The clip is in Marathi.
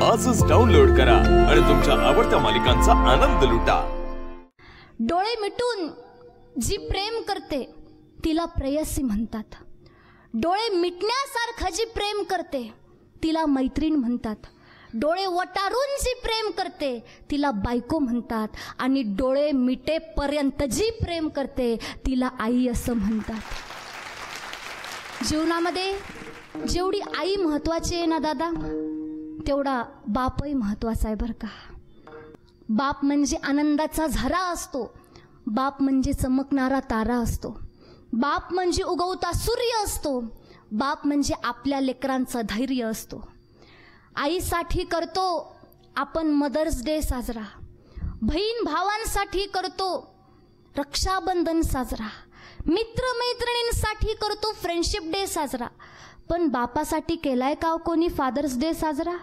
आजच डाउनलोड करा आणि तुमच्या आवडत्या मालिकांचा आनंद लुटा। डोळे मिटून जी प्रेम करते तिला प्रेयसी म्हणतात। डोळे मिटण्यासारखं जी प्रेम करते तिला मैत्रीण म्हणतात। डोळे वटारून जी प्रेम करते तिला बायको म्हणतात आणि डोळे मिटेपर्यंत जी प्रेम करते तिला आई असं म्हणतात। जीवनामध्ये जेवढी आई महत्त्वाची आहे ना दादा, तेवढा बापही महत्त्वाचा आहे बरं का। बाप म्हणजे आनंदाचा झरा असतो, बाप म्हणजे चमकणारा तारा असतो, बाप म्हणजे उगवता सूर्य असतो, बाप म्हणजे आपल्या लेकरांचं धैर्य असतो। आईसाठी करतो आपण मदर्स डे साजरा, बहीण भावांसाठी करतो रक्षाबंधन साजरा, मित्रमैत्रिणींसाठी करतो फ्रेंडशिप डे साजरा, पण बापासाठी केलाय का कोणी फादर्स डे साजरा?